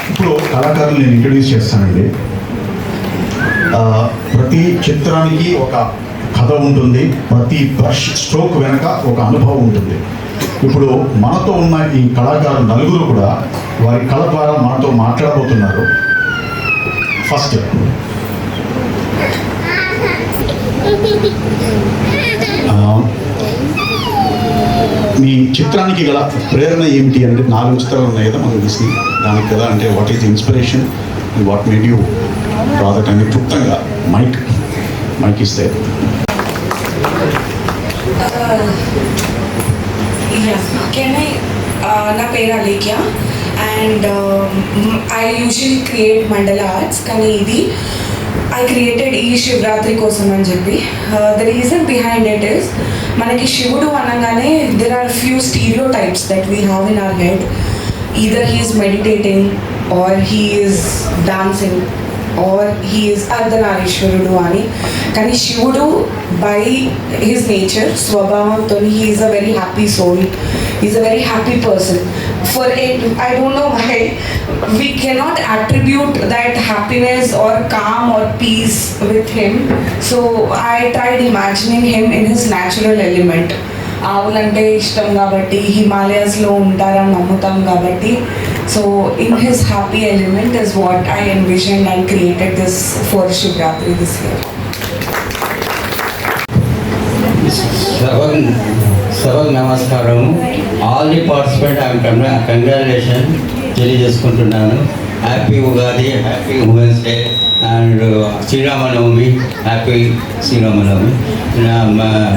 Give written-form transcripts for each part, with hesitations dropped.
ఇప్పుడు కళాకారులు నేను ఇంట్రడ్యూస్ చేస్తానండి. ప్రతి చిత్రానికి ఒక కథ ఉంటుంది, ప్రతి బ్రష్ స్ట్రోక్ వెనక ఒక అనుభవం ఉంటుంది. ఇప్పుడు మనతో ఉన్న ఈ కళాకారులు నలుగురు కూడా వారి కళ ద్వారా మనతో మాట్లాడబోతున్నారు. ఫస్ట్ మీ చిత్రానికి గల ప్రేరణ ఏమిటి అంటే 4 చిత్రాలు ఉన్నాయి కదా మనకు తెలిసి, దానికి కదా అంటే what is inspiration, what made you draw that అని క్లుప్తంగా మైక్ ఇస్తే. నా పేరు Alekhya and I usually create mandala arts, కానీ ఇది I created ఈ శివరాత్రి కోసం అని చెప్పి. The reason behind it is, మనకి శివుడు అనగానే there are few stereotypes that we have in our head. Either he is meditating or he is dancing or he is అర్ధనారీశ్వరుడు అని. కానీ శివుడు బై హిజ్ నేచర్, స్వభావంతో he is a very happy soul, is a very happy person. For it, I don't know why we cannot attribute that happiness or calm or peace with him. So I tried imagining him in his natural element. ఆవులంటే ఇష్టం కాబట్టి, హిమాలయాస్లో ఉంటారని నమ్ముతాం కాబట్టి, so in his happy element is what I envisioned and created this for Shivratri this year. సభకు నమస్కారం. All the participant congratulation తెలియజేసుకుంటున్నాను. Happy Ugadi, happy women's day and Sriramanavami, happy Sriramanavami.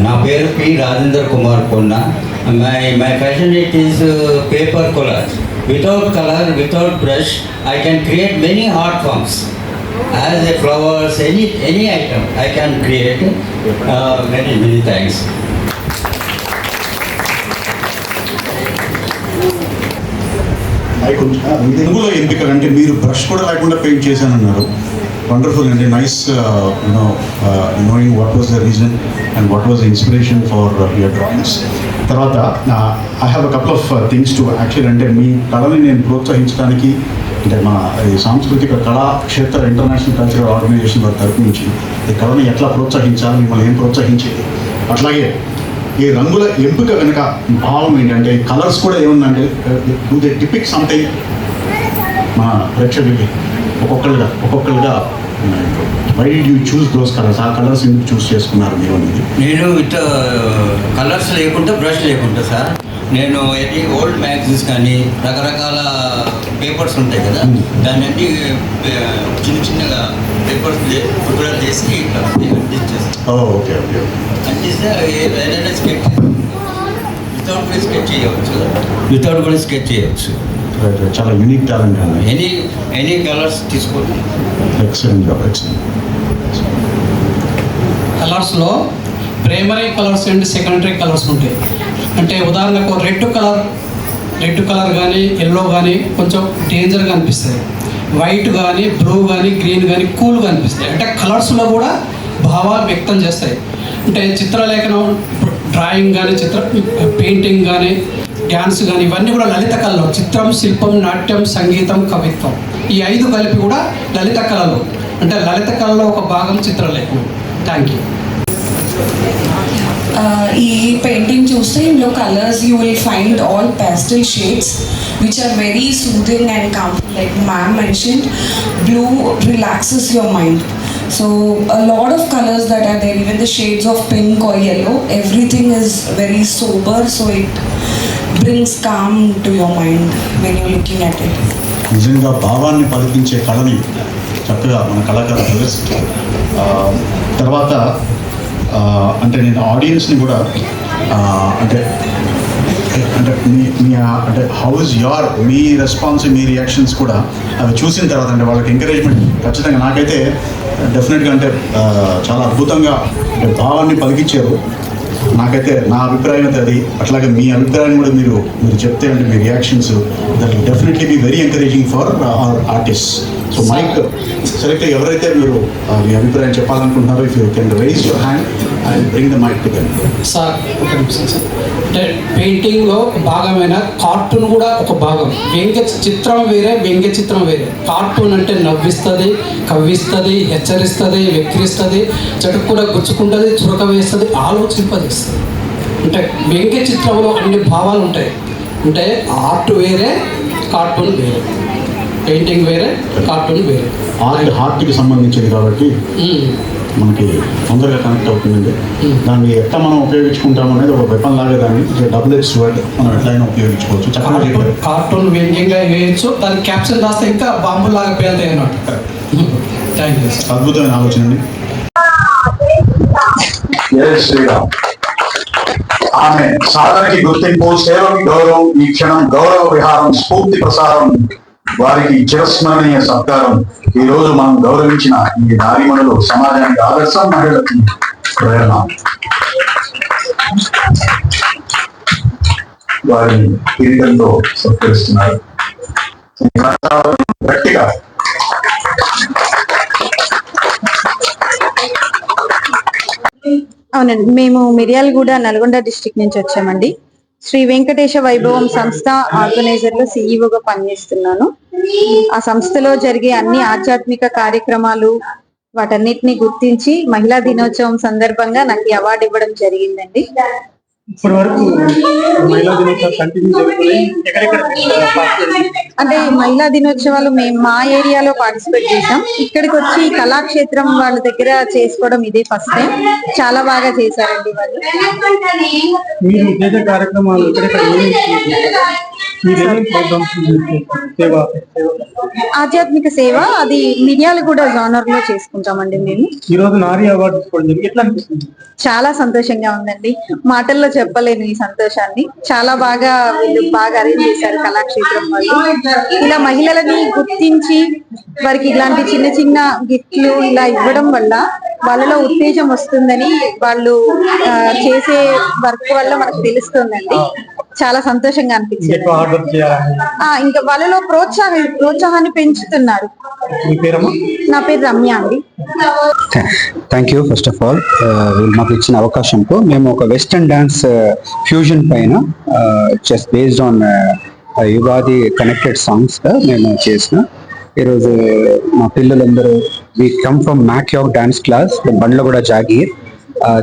నా పేరు P Rajendra Kumar Konna. My fashion it is paper collage. Without colour, without brush, I can create many art forms. As a flowers, any item I can create. Many thanks. తెలుగులో ఎంపికలు అంటే మీరు brush కూడా లేకుండా paint చేశానన్నారు. Wonderful అండి, nice knowing what was the reason and what was the inspiration for your drawings. తర్వాత I have a couple of things to actual అంటే మీ కళని నేను ప్రోత్సహించడానికి, అంటే మన ఈ సాంస్కృతిక కళాక్షేత్ర ఇంటర్నేషనల్ కల్చరల్ ఆర్గనైజేషన్ వారి తరఫు నుంచి ఈ కళని ఎట్లా ప్రోత్సహించాలి, మిమ్మల్ని ఏం ప్రోత్సహించేది, అట్లాగే ఈ రంగుల ఎంపిక వెనుక భావం ఏంటంటే కలర్స్ కూడా ఏముందంటే డూ దే డిపిక్ట్ సంథింగ్ మన ప్రేక్షకులకి ఒక్కొక్కరుగా why did you choose those colours, ఆ కలర్స్ ఎందుకు చూస్ చేసుకున్నారు మీరు అనేది? నేను విత్ కలర్స్ లేకుండా, బ్రష్ లేకుండా సార్, నేను ఎన్ని ఓల్డ్ మ్యాగజైన్స్ కానీ రకరకాల పేపర్స్ ఉంటాయి కదా, దాన్ని అన్ని చిన్నగా పేపర్స్ ఫోటోలు చేసి అంటిస్తాను. Okay okay. అంటిస్తే ఏదైనా స్కెచ్ వితౌట్ కూడా స్కెచ్ చేయవచ్చు, వితౌట్ కూడా స్కెచ్ చేయవచ్చు. చాలా యూనిక్ టాలెంట్ అండి. ఎనీ కలర్స్ తీసుకోండి. Excellent job, excellent. కలర్స్లో primary colours and secondary colours ఉంటాయి. అంటే ఉదాహరణకు రెడ్ కలర్ కానీ ఎల్లో కానీ కొంచెం డేంజర్గా అనిపిస్తుంది, వైట్ కానీ బ్లూ కానీ గ్రీన్ కానీ కూల్గా అనిపిస్తాయి. అంటే కలర్స్లో కూడా భావాలు వ్యక్తం చేస్తాయి. అంటే చిత్రలేఖనం, డ్రాయింగ్ కానీ, పెయింటింగ్ కానీ, డ్యాన్స్ కానీ, ఇవన్నీ కూడా లలిత కళలు. చిత్రం, శిల్పం, నాట్యం, సంగీతం, కవిత్వం, ఈ 5 కలిపి కూడా లలిత కళలు. అంటే లలిత కళలో ఒక భాగం చిత్రలేఖనం. Thank you. ఈ పెయింటింగ్ చూస్తే ఇందులో colours you will find all pastel shades which are very soothing and calming. Like ma'am mentioned, blue relaxes your mind. So a lot of colors that are there, even the shades of pink or yellow, everything is very sober, so it brings calm to your mind when you're looking at it. నిజంగా భావాన్ని పలికించే కళని చక్కగా మన కళాకారులు ప్రదర్శించారు. తర్వాత అంటే నేను ఆడియన్స్ని కూడా అంటే మీ అంటే how is your me response, me reactions కూడా అవి చూసిన తర్వాత అంటే వాళ్ళకి ఎంకరేజ్మెంట్ ఖచ్చితంగా నాకైతే డెఫినెట్గా అంటే చాలా అద్భుతంగా అంటే భావాన్ని పలికించారు. నాకైతే నా అభిప్రాయం అయితే అది. అట్లాగే మీ అభిప్రాయం కూడా మీరు చెప్తే అంటే మీ reactions that will definitely be very encouraging for our artist. So mike select ఎవరైతే మీరు మీ అభిప్రాయం చెప్పాలనుకుంటున్నారో if you can raise your hand and bring the mike to them. Sir ఒక నిమిషం సార్. అంటే పెయింటింగ్లో ఒక భాగమైన కార్టూన్ కూడా ఒక భాగం. వ్యంగ్య చిత్రం వేరే, వ్యంగ్య చిత్రం వేరే. కార్టూన్ అంటే నవ్విస్తుంది, కవ్విస్తుంది, హెచ్చరిస్తుంది, వెక్కిరిస్తుంది, చటుక్కున గుచ్చుకుంటుంది, చురక వేస్తుంది, ఆలోచింపజేస్తుంది. అంటే వ్యంగ్య చిత్రంలో అన్ని భావాలు ఉంటాయి. అంటే ఆర్ట్ వేరే, కార్టూన్ వేరే, పెయింటింగ్ వేరే, కార్టూన్ వేరే. హార్ట్కి సంబంధించింది కాబట్టి మనకి తొందరగా కనెక్ట్ అవుతుందండి. దాన్ని ఎట్లా మనం ఉపయోగించుకుంటాం అనేది ఒక వెపన్ లాగా దాన్ని డబుల్ ఎడ్జ్ వర్డ్ మనం ఎట్లయినా ఉపయోగించుకోవచ్చు. చక్కగా చెప్పారు. కార్టూన్ వ్యంగ్యంగా వేయచ్చు, దానికి క్యాప్షన్ రాస్తే ఇంకా బాంబు లాగా పేలుతాయి అన్నమాట. Thank you. అద్భుతమైన ఆలోచన అండి. శ్రీరామ్ ఆమె సాధనకి గుర్తింపు, సేవకి గౌరవం, ఈ క్షణం గౌరవ విహారం, స్ఫూర్తి ప్రసారం, వారికి చిరస్మరణీయ సత్కారం. ఈ రోజు మనం గౌరవించిన ఈ నారీమణులు సమాజానికి ఆదర్శం, మహిళలకు ప్రేరణ. వారిని కిరీటంతో సత్కరిస్తున్నారు. గట్టిగా అవునండి, మేము మిర్యాలగూడ నల్గొండ డిస్ట్రిక్ట్ నుంచి వచ్చామండి. శ్రీ వెంకటేశ వైభవం సంస్థ ఆర్గనైజర్ లో సిఇఓగా పనిచేస్తున్నాను. ఆ సంస్థలో జరిగే అన్ని ఆధ్యాత్మిక కార్యక్రమాలు వాటన్నిటిని గుర్తించి మహిళా దినోత్సవం సందర్భంగా నాకు ఈ అవార్డు ఇవ్వడం జరిగిందండి. ఇప్పటి వరకు మహిళా దినోత్సవం కంటిన్యూ జరుగుతుంది. ఎక్కడెక్కడ అంటే మహిళా దినోత్సవాలు మేము మా ఏరియాలో పార్టిసిపేట్ చేసాం. ఇక్కడికి వచ్చి కళాక్షేత్రం వాళ్ళ దగ్గర చేసుకోవడం ఇదే ఫస్ట్ టైం. చాలా బాగా చేశారండి వాళ్ళు. మీరు ఉద్దేశ కార్యక్రమాలు ఎక్కడెక్కడ ఆధ్యాత్మిక సేవ అది మిర్యాలగూడ జోనర్ లో చేసుకుంటామండి మేము. ఈ రోజు నారీ అవార్డు తీసుకోవడం ఎట్లా అనిపిస్తుంది? చాలా సంతోషంగా ఉందండి, మాటల్లో చెప్పలేను ఈ సంతోషాన్ని. చాలా బాగా వీళ్ళు బాగా అరేంజ్ చేశారు కళాక్షేత్రం వాళ్ళు. ఇలా మహిళలని గుర్తించి వారికి ఇలాంటి చిన్న చిన్న గిఫ్ట్లు ఇలా ఇవ్వడం వల్ల వాళ్ళలో ఉత్తేజం వస్తుందని వాళ్ళు చేసే వర్క్ వల్ల మనకు తెలుస్తుందండి. చాలా సంతోషంగా అనిపించింది. ఇంకా వాళ్ళలో ప్రోత్సాహాన్ని పెంచుతున్నారు. నా పేరు రమ్య అండి. Thank you first of all మాకు ఇచ్చిన అవకాశంకు. మేము ఒక వెస్టర్న్ డాన్స్ ఫ్యూజన్ పైన just based on Ugadi connected songs గా మేము చేసిన. ఈరోజు మా పిల్లలందరూ వి కమ్ ఫ్రమ్ మ్యాక్యాక్ డాన్స్ క్లాస్ బండ్లగూడ జాగీర్.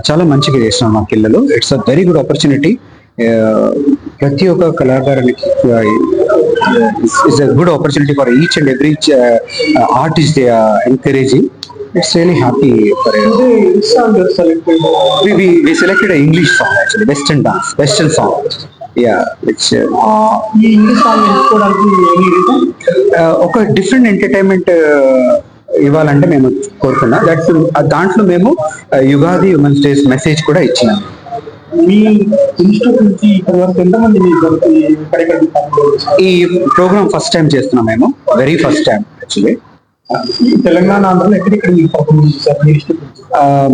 చాలా మంచిగా చేసినారు మా పిల్లలు. It's a very good opportunity. ప్రతి ఒక్క కళాకారునికి it's a good opportunity for each and every artist they are encouraging. It's really happy for it. We selected an English song actually, Western dance, Western song. Yeah, which English song ఒక different entertainment ఇవ్వాలంటే మేము కోరుకున్నాం. That's దాంట్లో మేము Ugadi women's days message కూడా ఇచ్చినాం. మీ institute నుంచి ఇప్పటి వరకు ఎంతమంది ఈ ప్రోగ్రామ్ ఫస్ట్ టైం చేస్తున్నాం మేము, very first time actually. Telangana, ఆంధ్రలో ఎక్కడెక్కడ పర్ఫార్మెన్స్ చేశారు మీ ఇన్స్టిట్యూట్?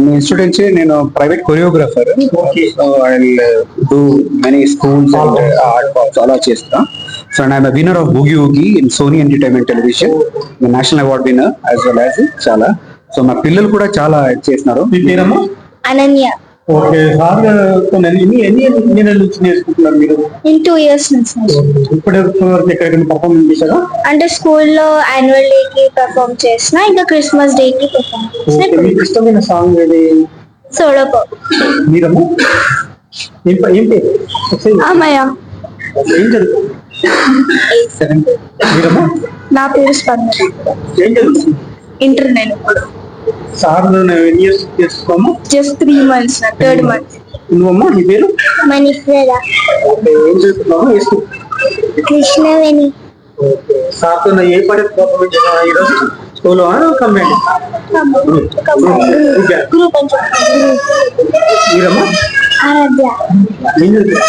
మీ ఇన్స్టిట్యూట్ నుంచి నేను private choreographer. I do many schools and art forms అలా చేస్తా. So I'm a winner of boogie woogie in Sony entertainment television, national award winner as well as చాలా. So మా పిల్లలు కూడా చాలా చేస్తున్నారు. మీ పేరమ్మా? అనన్య. ఓకే, సార్ ఎన్ని నుంచి నేర్చుకుంటున్నారు మీరు? ఇన్ 2 years నుంచి. ఇప్పటి వరకు ఎక్కడికైనా పర్ఫార్మెన్స్ చేశారా? అంటే స్కూల్లో యాన్యువల్ డే కి పర్ఫార్మ్ చేసిన, ఇంకా క్రిస్మస్ డే కి పర్ఫార్మ్ చేసిన. మీకు ఇష్టమైన సాంగ్ ఏది? సోడోపో. మీరమ్మా? ఏం పేరు? అమ్మయ్య. ఏం చదువు? మీరమ్మా? నా పేరు స్పందన. ఏం చదువుతుంది? ఇంటర్ నేను ఇప్పుడు. సార్ ఎన్ని ఇయర్స్ చేసుకోమా? Just 3 months, 3rd month. నువ్వమ్మా? నీ పేరు? మణిప్రద. ఏం చదువుతున్నావు? కృష్ణవేణి. సార్తో ఏ పడే పర్ఫార్మెన్స్ చేసావా ఈరోజు? స్కూల్లో కంబైండ్ గ్రూప్ అని చెప్పి. మీరమ్మా? ఆరాధ్య. ఏం చదువుతున్నా?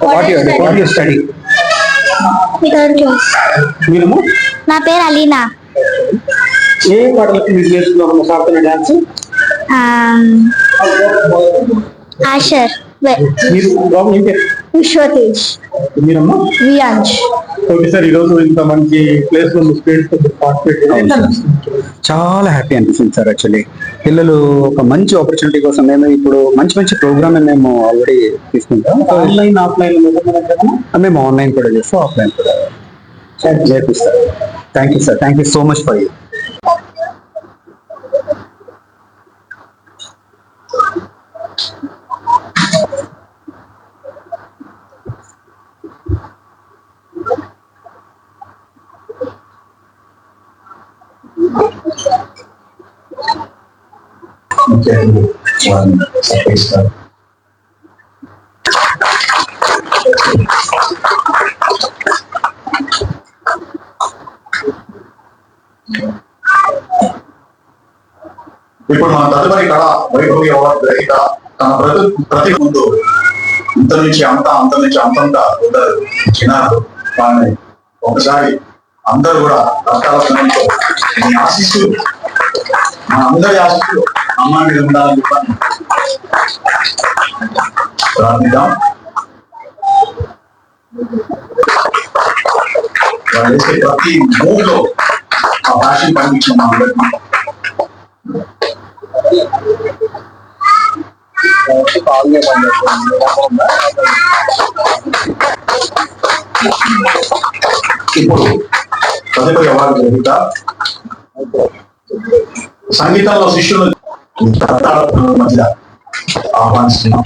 What you study? 3rd class. మీరమ్మా? నా పేరు అలీనా. ఏ పాటలకు మీరు చేస్తున్నారమ్మా సార్తో డాన్స్? ఆషర్ మీరు బాబు ఏం పేరు? విశ్వతేజ్ మీరమ్మా? వియాంజ్. ఓకే సార్, ఈ రోజు ఇంత మంచి ప్లేస్ లో స్టూడెంట్స్ పార్టిసిపేట్ చాలా హ్యాపీ అనిపిస్తుంది సార్. యాక్చువల్లీ పిల్లలు ఒక మంచి ఆపర్చునిటీ కోసం మేము ఇప్పుడు మంచి మంచి ప్రోగ్రామ్ మేము ఆల్రెడీ తీసుకుంటాం. ఆన్లైన్ ఆఫ్లైన్ మేము ఆన్లైన్ కూడా చేస్తాం, ఆఫ్లైన్ కూడా నేర్పిస్తాం. Thank you sir, thank you so much for you. ఇప్పుడు మన తదుపరి కళ వైభవి అవార్డు గ్రహీత తన ప్రతి ముందు ఇంత నుంచి అంత నుంచి అంతంతా ఉండదు చిన్నారు వాళ్ళని ఒకసారి అందరూ కూడా కష్టాల సమయంలో మీ ఆశిస్తూ మన అందరి ఆశిస్తూ అమ్మ మీద ఉండాలని చెప్పాను ప్రార్థిద్దాం. వాళ్ళు వేసే ప్రతి మూవ్ లో ఆ ప్యాషన్ కనిపించింది మా అందరికీ. ఇప్పుడు తదుపరి అవార్డు గ్రహీత సంగీతంలో శిష్యులు మధ్య ఆహ్వానిస్తున్నాం.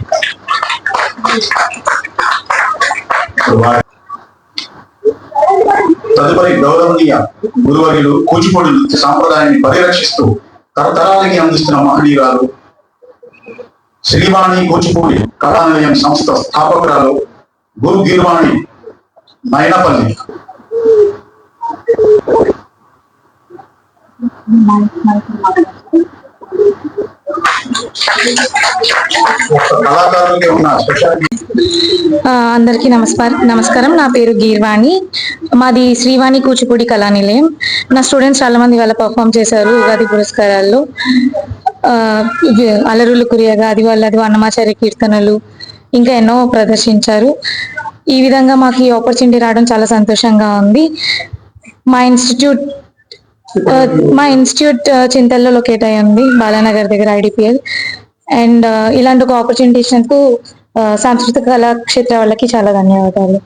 తదుపరి గౌరవనీయ గురువర్యులు కూచిపూడి నృత్య సాంప్రదాయాన్ని పరిరక్షిస్తూ తరతరాలకి అందిస్తున్న మహనీయురాలు శ్రీవాణి కూచిపూడి కళానిలయం సంస్థ స్థాపకురాలు గురు గీర్వాణి నయనపల్లి. కళాకారులకి ఉన్న స్పెషాలిటీ. అందరికీ నమస్కారం. నా పేరు గీర్వాణి. మాది శ్రీవాణి కూచిపూడి కళానిలయం. నా స్టూడెంట్స్ చాలా మంది వాళ్ళ పర్ఫామ్ చేశారు ఉగాది పురస్కారాల్లో. అలరులు కురియగా, అది వాళ్ళది అన్నమాచార్య కీర్తనలు, ఇంకా ఎన్నో ప్రదర్శించారు. ఈ విధంగా మాకు ఈ ఆపర్చునిటీ రావడం చాలా సంతోషంగా ఉంది. మా ఇన్స్టిట్యూట్ చింతల్లో లొకేట్ అయ్యి ఉంది, బాలానగర్ దగ్గర, IDPL. అండ్ ఇలాంటి ఒక ఆపర్చునిటీ ఇచ్చినందుకు సాంస్కృతిక కళాక్షేత్ర వాళ్ళకి చాలా ధన్యవాదాలు.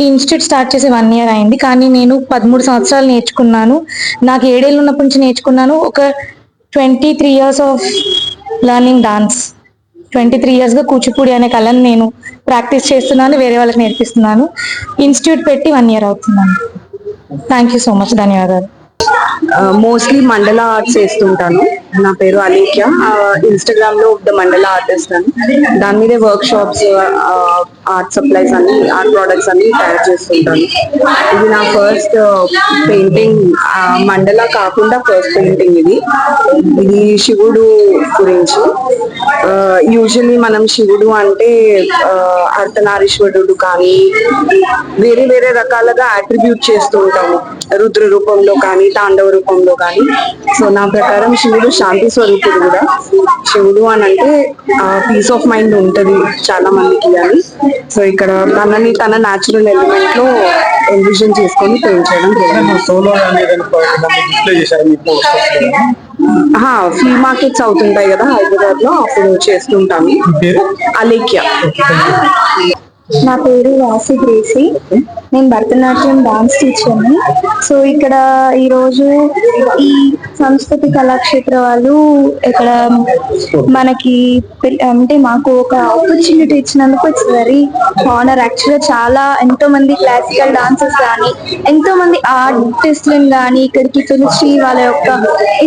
ఈ ఇన్స్టిట్యూట్ స్టార్ట్ చేసి 1 year అయింది, కానీ నేను 13 సంవత్సరాలు నేర్చుకున్నాను. నాకు 7 ఏళ్ళు ఉన్నప్పటి నుంచి నేర్చుకున్నాను. ఒక 23 years of learning dance, 23 years గా కూచిపూడి అనే కళను నేను ప్రాక్టీస్ చేస్తున్నాను, వేరే వాళ్ళకి నేర్పిస్తున్నాను. ఇన్స్టిట్యూట్ పెట్టి 1 year అవుతున్నాను. థ్యాంక్ యూ సో మచ్, ధన్యవాదాలు. మోస్ట్లీ మండల ఆర్ట్స్ వేస్తుంటాను. నా పేరు అలీఖ్య, ఇన్స్టాగ్రామ్ లో ద మండల ఆర్టిస్ట్ అని, దాని మీదే వర్క్ షాప్స్, ఆర్ట్ సప్లైస్ అన్ని, ఆర్ట్ ప్రొడక్ట్స్ అన్ని తయారు చేస్తుంటాను. ఇది నా ఫస్ట్ పెయింటింగ్, మండల కాకుండా ఫస్ట్ పెయింటింగ్ ఇది శివుడు గురించి. యూజువల్లీ మనం శివుడు అంటే అర్ధనారీశ్వరుడు కానీ వేరే వేరే రకాలుగా అట్రిబ్యూట్ చేస్తూ ఉంటాము, రుద్ర రూపంలో కానీ తాండవ రూపంలో కానీ. సో నా ప్రకారం శివుడు శాంతి స్వరూపుడు కూడా. శివుడు అని అంటే పీస్ ఆఫ్ మైండ్ ఉంటది చాలా మందికి అని. సో ఇక్కడ తన న్యాచురల్ ఎలిమెంట్ లో ఎన్విజన్ చేసుకొని పెయింట్ చేయడం ఫ్లీ మార్కెట్స్ అవుతుంటాయి కదా హైదరాబాద్ లో, అప్పుడు చేస్తుంటాము. అలేఖ్య. నా పేరు వాసి గ్రేసి, నేను భరతనాట్యం డాన్స్ టీచర్ని. సో ఇక్కడ ఈరోజు ఈ సంస్కృతి కళాక్షేత్ర వాళ్ళు ఇక్కడ మనకి అంటే మాకు ఒక ఆపర్చునిటీ ఇచ్చినందుకు ఇట్స్ వెరీ హానర్. యాక్చువల్గా చాలా ఎంతో మంది క్లాసికల్ డాన్సర్స్ కానీ ఎంతో మంది ఆర్టిస్టులను కానీ ఇక్కడికి పిలిచి వాళ్ళ యొక్క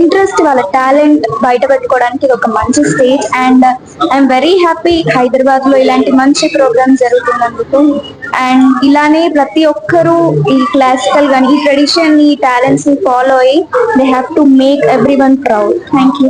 ఇంట్రెస్ట్, వాళ్ళ టాలెంట్ బయట పెట్టుకోవడానికి ఇది ఒక మంచి stage. And I'm very happy Hyderabad లో ఇలాంటి మంచి ప్రోగ్రామ్స్ జరుగుతున్నందుకు. అండ్ ఇలానే ప్రతి ఒక్కరూ ఈ క్లాసికల్ కానీ ఈ ట్రెడిషన్, ఈ టాలెంట్స్ ని ఫాలో అయ్యి they have to make every one proud. Thank you.